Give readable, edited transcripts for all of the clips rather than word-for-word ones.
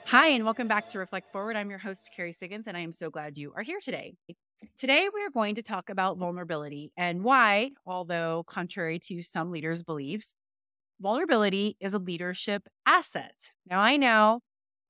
Hi, and welcome back to Reflect Forward. I'm your host, Carrie Siggins, and I am so glad you are here today. Today, we are going to talk about vulnerability and why, although contrary to some leaders' beliefs, vulnerability is a leadership asset. Now, I know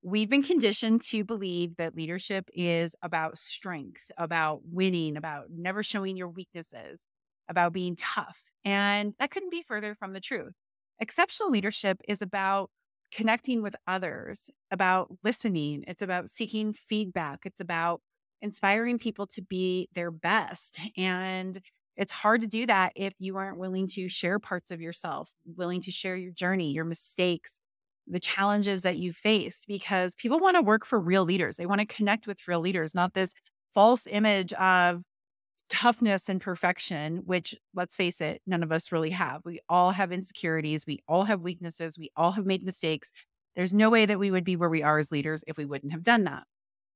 we've been conditioned to believe that leadership is about strength, about winning, about never showing your weaknesses, about being tough. And that couldn't be further from the truth. Exceptional leadership is about connecting with others, about listening, it's about seeking feedback, it's about inspiring people to be their best. And it's hard to do that if you aren't willing to share parts of yourself, willing to share your journey, your mistakes, the challenges that you faced, because people want to work for real leaders. They want to connect with real leaders, not this false image of toughness and perfection, which, let's face it, none of us really have. We all have insecurities. We all have weaknesses. We all have made mistakes. There's no way that we would be where we are as leaders if we wouldn't have done that.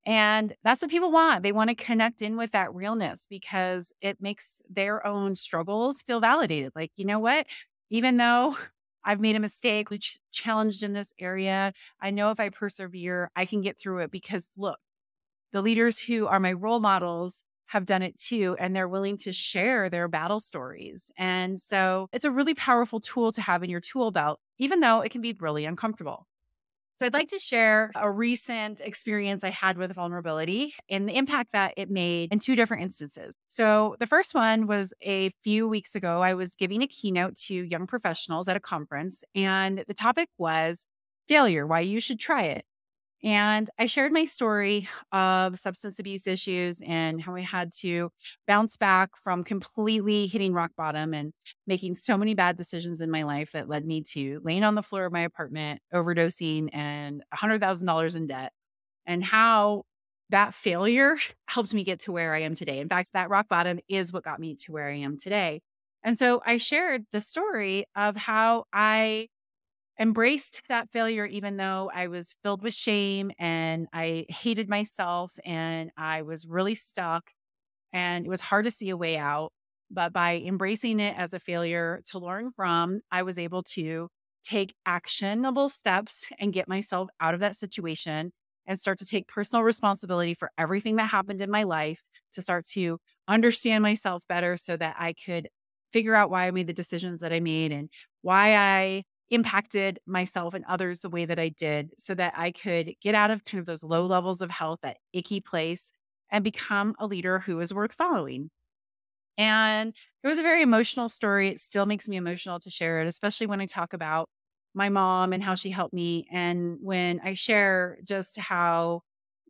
And that's what people want. They want to connect in with that realness because it makes their own struggles feel validated. Like, you know what? Even though I've made a mistake, which challenged in this area, I know if I persevere, I can get through it because look, the leaders who are my role models have done it too, and they're willing to share their battle stories. And so it's a really powerful tool to have in your tool belt, even though it can be really uncomfortable. So I'd like to share a recent experience I had with vulnerability and the impact that it made in two different instances. So the first one was a few weeks ago. I was giving a keynote to young professionals at a conference, and the topic was failure, why you should try it. And I shared my story of substance abuse issues and how I had to bounce back from completely hitting rock bottom and making so many bad decisions in my life that led me to laying on the floor of my apartment, overdosing, and $100,000 in debt, and how that failure helped me get to where I am today. In fact, that rock bottom is what got me to where I am today. And so I shared the story of how I embraced that failure, even though I was filled with shame and I hated myself and I was really stuck and it was hard to see a way out. But by embracing it as a failure to learn from, I was able to take actionable steps and get myself out of that situation and start to take personal responsibility for everything that happened in my life, to start to understand myself better so that I could figure out why I made the decisions that I made and why I impacted myself and others the way that I did, so that I could get out of kind of those low levels of health, that icky place, and become a leader who is worth following. And it was a very emotional story. It still makes me emotional to share it, especially when I talk about my mom and how she helped me. And when I share just how,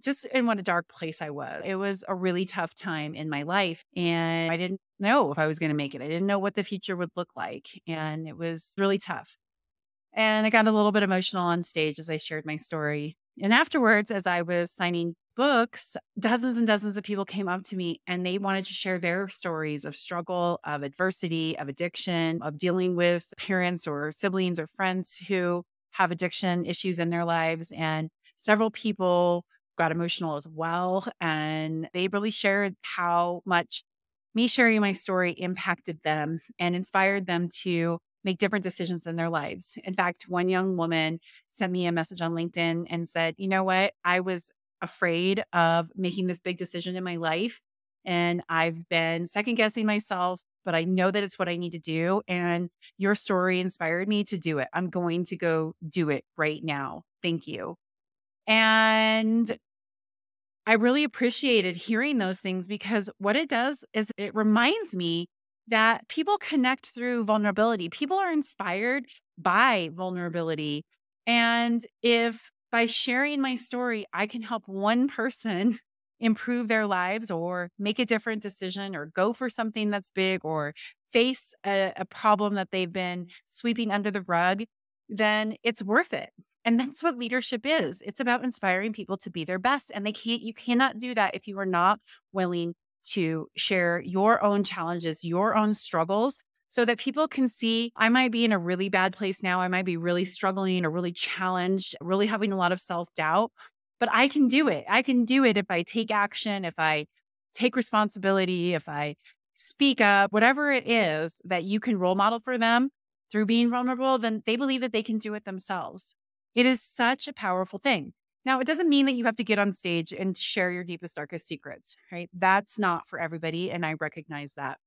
just in what a dark place I was. It was a really tough time in my life. And I didn't know if I was going to make it. I didn't know what the future would look like. And it was really tough. And I got a little bit emotional on stage as I shared my story. And afterwards, as I was signing books, dozens and dozens of people came up to me and they wanted to share their stories of struggle, of adversity, of addiction, of dealing with parents or siblings or friends who have addiction issues in their lives. And several people got emotional as well. And they really shared how much me sharing my story impacted them and inspired them to make different decisions in their lives. In fact, one young woman sent me a message on LinkedIn and said, you know what? I was afraid of making this big decision in my life. And I've been second guessing myself, but I know that it's what I need to do. And your story inspired me to do it. I'm going to go do it right now. Thank you. And I really appreciated hearing those things because what it does is it reminds me that people connect through vulnerability. People are inspired by vulnerability. And if by sharing my story, I can help one person improve their lives or make a different decision or go for something that's big or face a problem that they've been sweeping under the rug, then it's worth it. And that's what leadership is. It's about inspiring people to be their best. And you cannot do that if you are not willing to share your own challenges, your own struggles, so that people can see I might be in a really bad place now. I might be really struggling or really challenged, really having a lot of self-doubt, but I can do it. I can do it if I take action, if I take responsibility, if I speak up, whatever it is that you can role model for them through being vulnerable, then they believe that they can do it themselves. It is such a powerful thing. Now, it doesn't mean that you have to get on stage and share your deepest, darkest secrets, right? That's not for everybody. And I recognize that.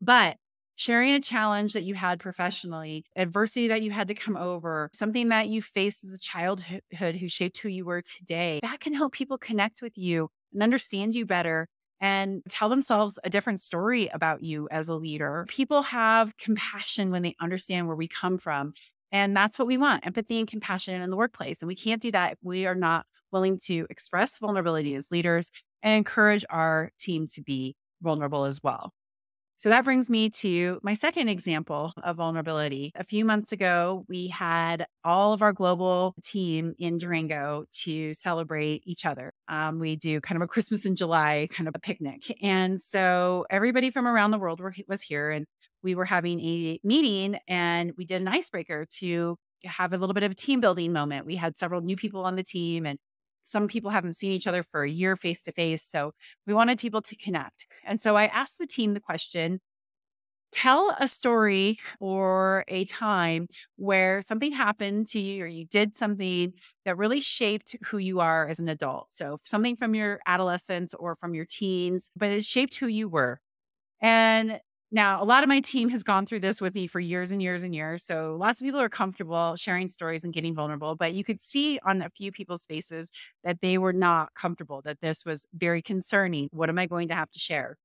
But sharing a challenge that you had professionally, adversity that you had to come over, something that you faced as a childhood who shaped who you were today, that can help people connect with you and understand you better and tell themselves a different story about you as a leader. People have compassion when they understand where we come from. And that's what we want, empathy and compassion in the workplace. And we can't do that if we are not willing to express vulnerability as leaders and encourage our team to be vulnerable as well. So that brings me to my second example of vulnerability. A few months ago, we had all of our global team in Durango to celebrate each other. We do kind of a Christmas in July kind of a picnic. And so everybody from around the world was here, and we were having a meeting, and we did an icebreaker to have a little bit of a team building moment. We had several new people on the team, and some people haven't seen each other for a year face to face. So we wanted people to connect. And so I asked the team the question, tell a story or a time where something happened to you or you did something that really shaped who you are as an adult. So something from your adolescence or from your teens, but it shaped who you were. And now a lot of my team has gone through this with me for years and years and years. So lots of people are comfortable sharing stories and getting vulnerable, but you could see on a few people's faces that they were not comfortable, that this was very concerning. What am I going to have to share?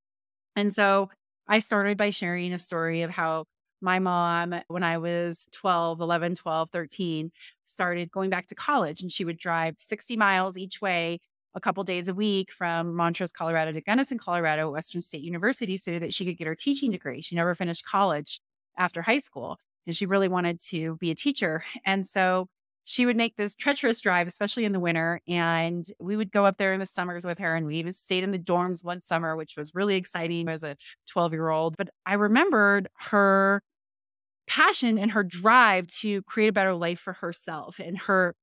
And so I started by sharing a story of how my mom, when I was 12, 11, 12, 13, started going back to college, and she would drive 60 miles each way a couple days a week from Montrose, Colorado to Gunnison, Colorado, Western State University, so that she could get her teaching degree. She never finished college after high school, and she really wanted to be a teacher. And so she would make this treacherous drive, especially in the winter. And we would go up there in the summers with her. And we even stayed in the dorms one summer, which was really exciting as a 12-year-old. But I remembered her passion and her drive to create a better life for herself and her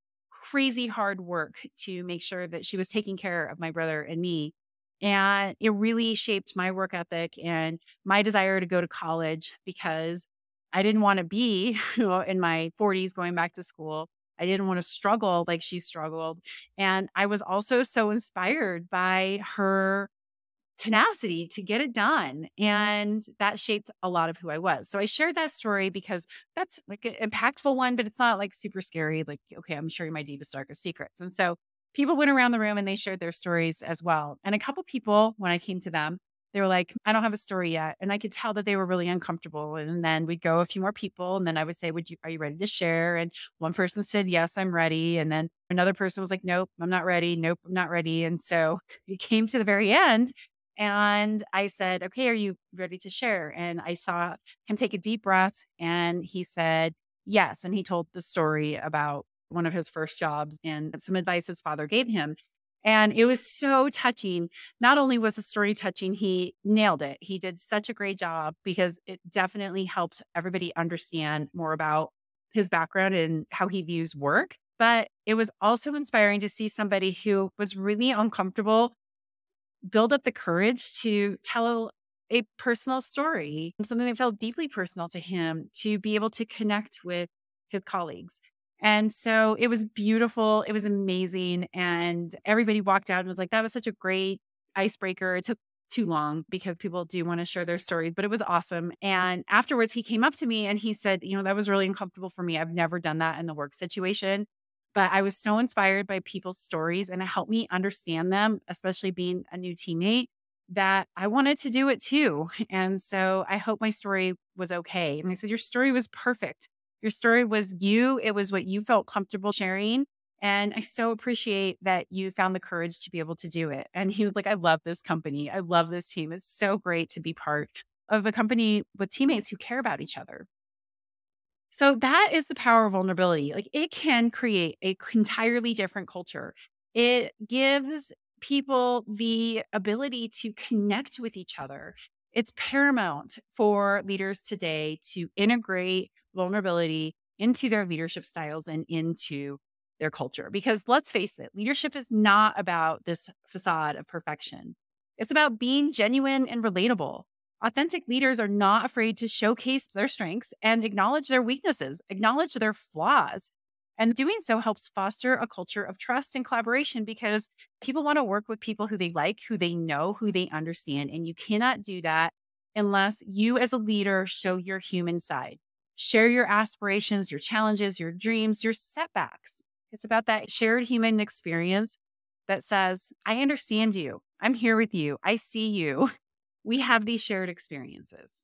crazy hard work to make sure that she was taking care of my brother and me. And it really shaped my work ethic and my desire to go to college, because I didn't want to be in my 40s going back to school. I didn't want to struggle like she struggled. And I was also so inspired by her tenacity to get it done. And that shaped a lot of who I was. So I shared that story because that's like an impactful one, but it's not like super scary. Like, okay, I'm sharing my deepest, darkest secrets. And so people went around the room and they shared their stories as well. And a couple people, when I came to them, they were like, I don't have a story yet. And I could tell that they were really uncomfortable. And then we'd go a few more people. And then I would say, are you ready to share? And one person said, yes, I'm ready. And then another person was like, nope, I'm not ready. Nope, I'm not ready. And so it came to the very end. And I said, okay, are you ready to share? And I saw him take a deep breath, and he said, yes. And he told the story about one of his first jobs and some advice his father gave him. And it was so touching. Not only was the story touching, he nailed it. He did such a great job because it definitely helped everybody understand more about his background and how he views work. But it was also inspiring to see somebody who was really uncomfortable build up the courage to tell a personal story, something that felt deeply personal to him, to be able to connect with his colleagues. And so it was beautiful. It was amazing. And everybody walked out and was like, that was such a great icebreaker. It took too long because people do want to share their stories, but it was awesome. And afterwards, he came up to me and he said, that was really uncomfortable for me. I've never done that in the work situation. But I was so inspired by people's stories, and it helped me understand them, especially being a new teammate, that I wanted to do it too. And so I hope my story was okay. And I said, your story was perfect. Your story was you. It was what you felt comfortable sharing. And I so appreciate that you found the courage to be able to do it. And he was like, I love this company. I love this team. It's so great to be part of a company with teammates who care about each other. So that is the power of vulnerability. Like, it can create a entirely different culture. It gives people the ability to connect with each other. It's paramount for leaders today to integrate vulnerability into their leadership styles and into their culture. Because let's face it, leadership is not about this facade of perfection. It's about being genuine and relatable. Authentic leaders are not afraid to showcase their strengths and acknowledge their weaknesses, acknowledge their flaws. And doing so helps foster a culture of trust and collaboration because people want to work with people who they like, who they know, who they understand. And you cannot do that unless you, as a leader, show your human side. Share your aspirations, your challenges, your dreams, your setbacks. It's about that shared human experience that says, I understand you. I'm here with you. I see you. We have these shared experiences.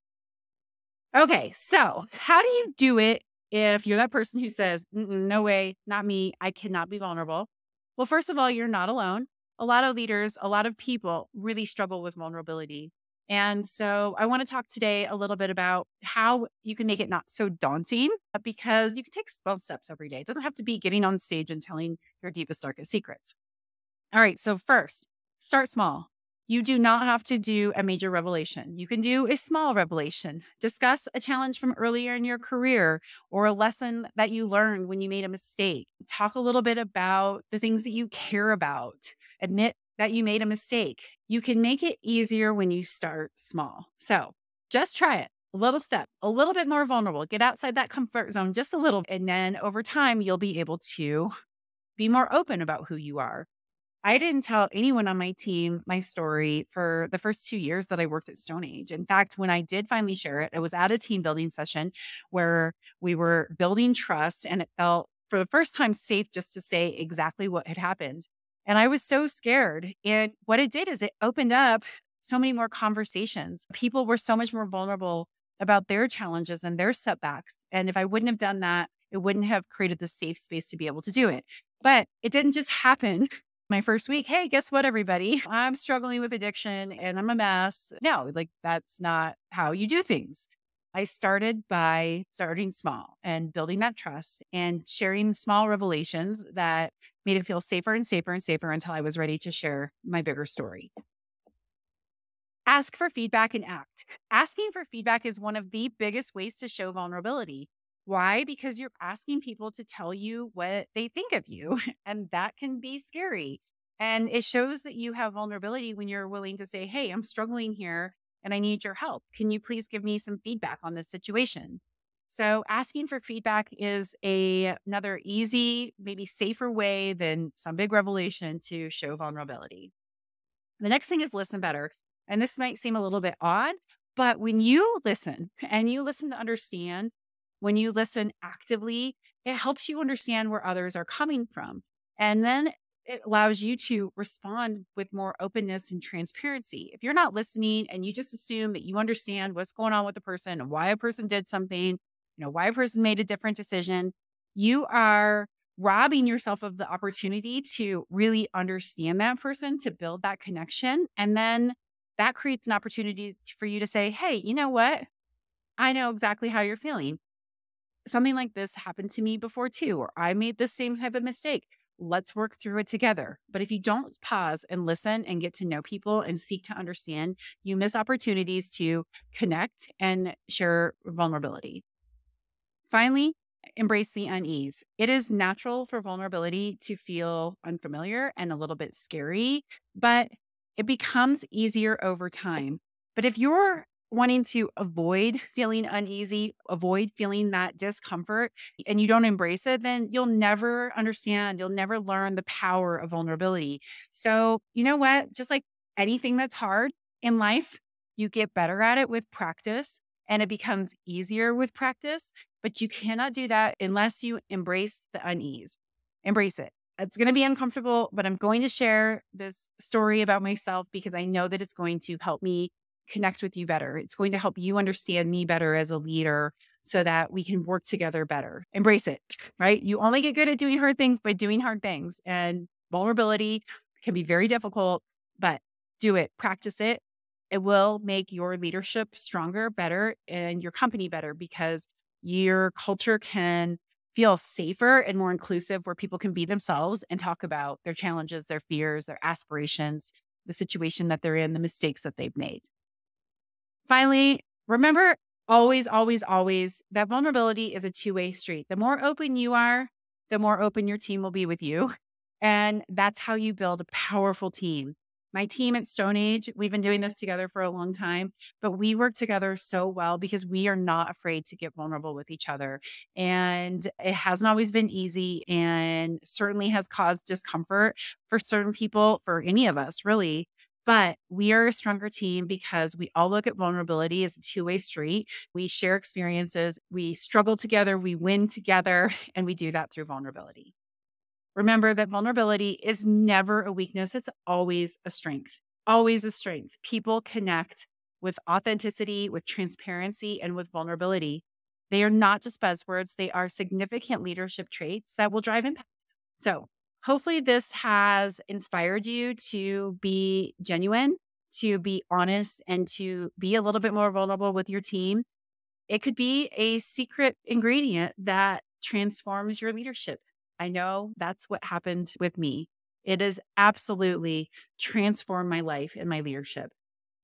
Okay, so how do you do it if you're that person who says, no way, not me, I cannot be vulnerable? Well, first of all, you're not alone. A lot of leaders, a lot of people really struggle with vulnerability. And so I want to talk today a little bit about how you can make it not so daunting because you can take small steps every day. It doesn't have to be getting on stage and telling your deepest, darkest secrets. All right. So first, start small. You do not have to do a major revelation. You can do a small revelation. Discuss a challenge from earlier in your career or a lesson that you learned when you made a mistake. Talk a little bit about the things that you care about. Admit that you made a mistake. You can make it easier when you start small. So just try it. A little step, a little bit more vulnerable. Get outside that comfort zone just a little. And then over time, you'll be able to be more open about who you are. I didn't tell anyone on my team my story for the first 2 years that I worked at Stone Age. In fact, when I did finally share it, it was at a team building session where we were building trust, and it felt for the first time safe just to say exactly what had happened. And I was so scared. And what it did is it opened up so many more conversations. People were so much more vulnerable about their challenges and their setbacks. And if I wouldn't have done that, it wouldn't have created the safe space to be able to do it. But it didn't just happen my first week. Hey, guess what, everybody? I'm struggling with addiction and I'm a mess. No, like that's not how you do things. I started by starting small and building that trust and sharing small revelations that made it feel safer and safer and safer until I was ready to share my bigger story. Ask for feedback and act. Asking for feedback is one of the biggest ways to show vulnerability. Why? Because you're asking people to tell you what they think of you, and that can be scary. And it shows that you have vulnerability when you're willing to say, hey, I'm struggling here and I need your help. Can you please give me some feedback on this situation? So asking for feedback is another easy, maybe safer way than some big revelation to show vulnerability. The next thing is listen better. And this might seem a little bit odd, but when you listen and you listen to understand, when you listen actively, it helps you understand where others are coming from. And then it allows you to respond with more openness and transparency. If you're not listening and you just assume that you understand what's going on with the person and why a person did something, why a person made a different decision, you are robbing yourself of the opportunity to really understand that person, to build that connection. And then that creates an opportunity for you to say, hey, you know what? I know exactly how you're feeling. Something like this happened to me before too, or I made the same type of mistake. Let's work through it together. But if you don't pause and listen and get to know people and seek to understand, you miss opportunities to connect and share vulnerability. Finally, embrace the unease. It is natural for vulnerability to feel unfamiliar and a little bit scary, but it becomes easier over time. But if you're wanting to avoid feeling uneasy, avoid feeling that discomfort, and you don't embrace it, then you'll never understand, you'll never learn the power of vulnerability. So, you know what? Just like anything that's hard in life, you get better at it with practice and it becomes easier with practice. But you cannot do that unless you embrace the unease. Embrace it. It's going to be uncomfortable, but I'm going to share this story about myself because I know that it's going to help me connect with you better. It's going to help you understand me better as a leader so that we can work together better. Embrace it, right? You only get good at doing hard things by doing hard things. And vulnerability can be very difficult, but do it, practice it. It will make your leadership stronger, better, and your company better because your culture can feel safer and more inclusive where people can be themselves and talk about their challenges, their fears, their aspirations, the situation that they're in, the mistakes that they've made. Finally, remember always, always, always that vulnerability is a two-way street. The more open you are, the more open your team will be with you. And that's how you build a powerful team. My team at Stone Age, we've been doing this together for a long time, but we work together so well because we are not afraid to get vulnerable with each other. And it hasn't always been easy and certainly has caused discomfort for certain people, for any of us, really. But we are a stronger team because we all look at vulnerability as a two-way street. We share experiences, we struggle together, we win together, and we do that through vulnerability. Remember that vulnerability is never a weakness. It's always a strength, always a strength. People connect with authenticity, with transparency, and with vulnerability. They are not just buzzwords, they are significant leadership traits that will drive impact. So, hopefully, this has inspired you to be genuine, to be honest, and to be a little bit more vulnerable with your team. It could be a secret ingredient that transforms your leadership. I know that's what happened with me. It has absolutely transformed my life and my leadership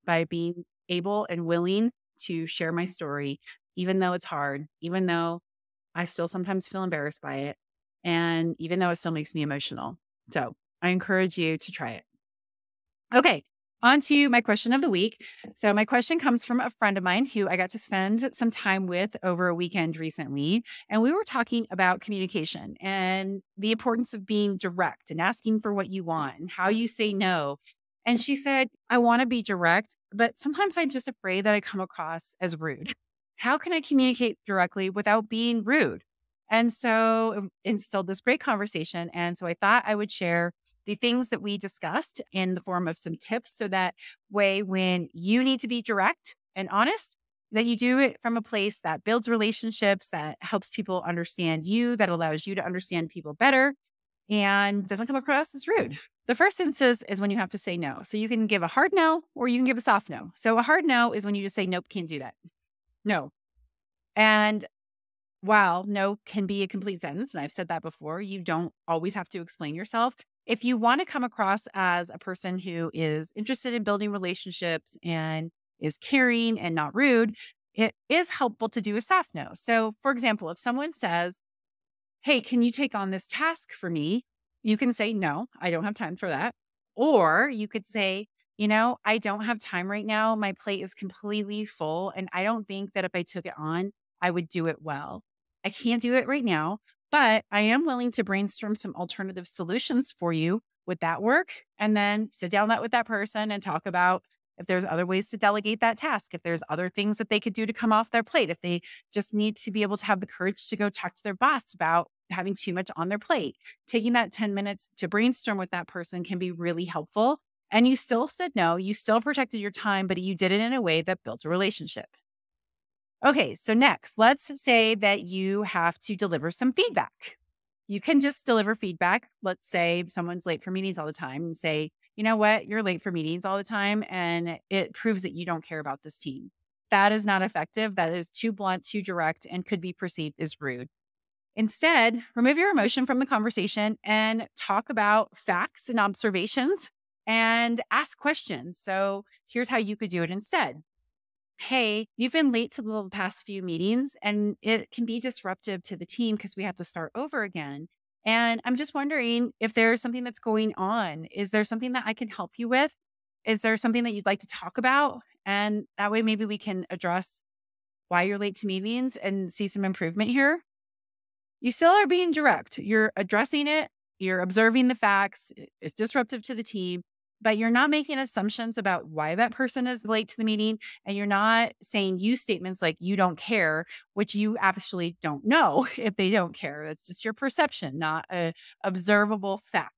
by being able and willing to share my story, even though it's hard, even though I still sometimes feel embarrassed by it, and even though it still makes me emotional. So I encourage you to try it. Okay, on to my question of the week. So, my question comes from a friend of mine who I got to spend some time with over a weekend recently. And we were talking about communication and the importance of being direct and asking for what you want and how you say no. And she said, I want to be direct, but sometimes I'm just afraid that I come across as rude. How can I communicate directly without being rude? And so it instilled this great conversation. And so I thought I would share the things that we discussed in the form of some tips so that way when you need to be direct and honest, that you do it from a place that builds relationships, that helps people understand you, that allows you to understand people better and doesn't come across as rude. The first instance is when you have to say no. So you can give a hard no or you can give a soft no. So a hard no is when you just say, nope, can't do that. No. And while no can be a complete sentence, and I've said that before, you don't always have to explain yourself. If you want to come across as a person who is interested in building relationships and is caring and not rude, it is helpful to do a soft no. So, for example, if someone says, hey, can you take on this task for me? You can say, no, I don't have time for that. Or you could say, I don't have time right now. My plate is completely full. And I don't think that if I took it on, I would do it well. I can't do it right now, but I am willing to brainstorm some alternative solutions for you. Would that work? And then sit down with that person and talk about if there's other ways to delegate that task, if there's other things that they could do to come off their plate, if they just need to be able to have the courage to go talk to their boss about having too much on their plate. Taking that 10 minutes to brainstorm with that person can be really helpful. And you still said no, you still protected your time, but you did it in a way that built a relationship. Okay, so next, let's say that you have to deliver some feedback. You can just deliver feedback. Let's say someone's late for meetings all the time and say, you know what, you're late for meetings all the time, and it proves that you don't care about this team. That is not effective. That is too blunt, too direct, and could be perceived as rude. Instead, remove your emotion from the conversation and talk about facts and observations and ask questions. So here's how you could do it instead. Hey, you've been late to the past few meetings and it can be disruptive to the team because we have to start over again. And I'm just wondering if there's something that's going on. Is there something that I can help you with? Is there something that you'd like to talk about? And that way, maybe we can address why you're late to meetings and see some improvement here. You still are being direct. You're addressing it. You're observing the facts. It's disruptive to the team, but you're not making assumptions about why that person is late to the meeting. And you're not saying you statements like you don't care, which you actually don't know if they don't care. That's just your perception, not a observable fact.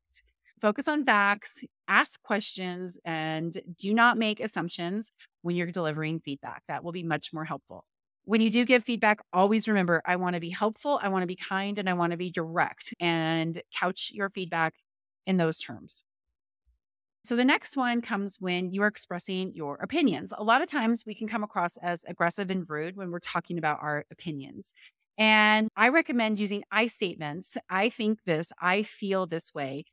Focus on facts, ask questions, and do not make assumptions when you're delivering feedback. That will be much more helpful. When you do give feedback, always remember, I want to be helpful, I want to be kind, and I want to be direct, and couch your feedback in those terms. So the next one comes when you are expressing your opinions. A lot of times we can come across as aggressive and rude when we're talking about our opinions. And I recommend using I statements. I think this, I feel this way.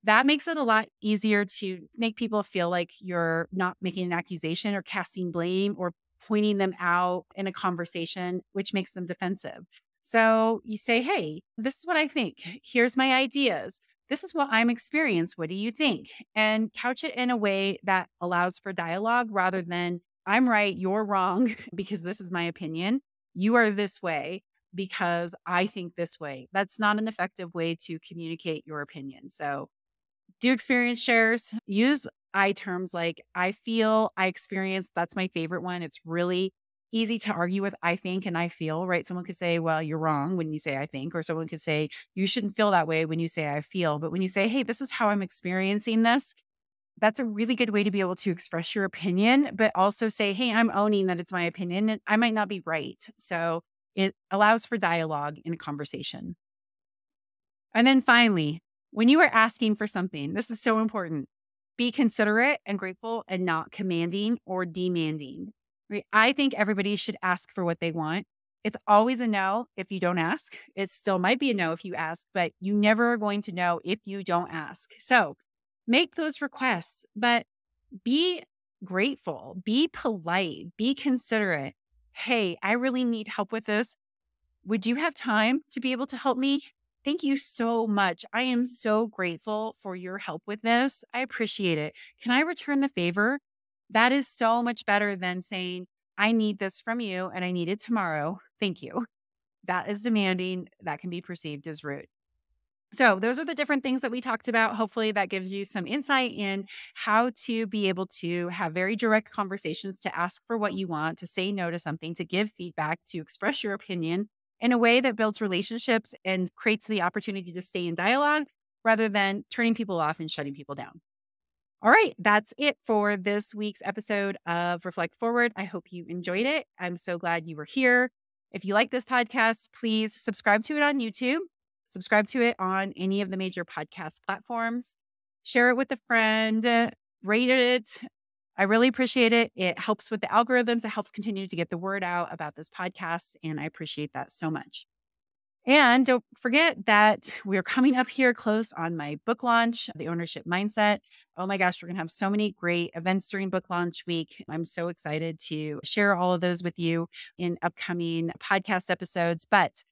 That makes it a lot easier to make people feel like you're not making an accusation or casting blame or pointing them out in a conversation, which makes them defensive. So you say, hey, this is what I think. Here's my ideas. This is what I'm experiencing. What do you think? And couch it in a way that allows for dialogue rather than I'm right, you're wrong, because this is my opinion. You are this way because I think this way. That's not an effective way to communicate your opinion. So do experience shares. Use I terms like I feel, I experience. That's my favorite one. It's really easy to argue with I think and I feel, right? Someone could say, well, you're wrong when you say I think, or someone could say, you shouldn't feel that way when you say I feel. But when you say, hey, this is how I'm experiencing this, that's a really good way to be able to express your opinion, but also say, hey, I'm owning that it's my opinion and I might not be right. So it allows for dialogue in a conversation. And then finally, when you are asking for something, this is so important. Be considerate and grateful and not commanding or demanding. Right? I think everybody should ask for what they want. It's always a no if you don't ask. It still might be a no if you ask, but you never are going to know if you don't ask. So make those requests, but be grateful, be polite, be considerate. Hey, I really need help with this. Would you have time to be able to help me? Thank you so much. I am so grateful for your help with this. I appreciate it. Can I return the favor? That is so much better than saying, I need this from you and I need it tomorrow. Thank you. That is demanding. That can be perceived as rude. So, those are the different things that we talked about. Hopefully, that gives you some insight in how to be able to have very direct conversations, to ask for what you want, to say no to something, to give feedback, to express your opinion in a way that builds relationships and creates the opportunity to stay in dialogue rather than turning people off and shutting people down. All right, that's it for this week's episode of Reflect Forward. I hope you enjoyed it. I'm so glad you were here. If you like this podcast, please subscribe to it on YouTube, subscribe to it on any of the major podcast platforms, share it with a friend, rate it. I really appreciate it. It helps with the algorithms. It helps continue to get the word out about this podcast. And I appreciate that so much. And don't forget that we're coming up here close on my book launch, The Ownership Mindset. Oh my gosh, we're going to have so many great events during book launch week. I'm so excited to share all of those with you in upcoming podcast episodes. But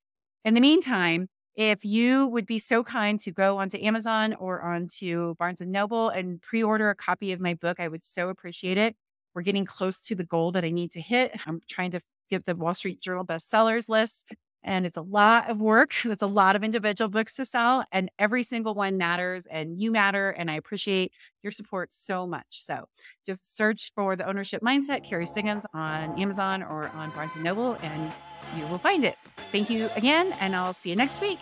in the meantime, if you would be so kind to go onto Amazon or onto Barnes and Noble and pre-order a copy of my book, I would so appreciate it. We're getting close to the goal that I need to hit. I'm trying to get the Wall Street Journal bestsellers list. And it's a lot of work. It's a lot of individual books to sell, and every single one matters, and you matter. And I appreciate your support so much. So just search for The Ownership Mindset, Carrie Siggins on Amazon or on Barnes and Noble, and you will find it. Thank you again, and I'll see you next week.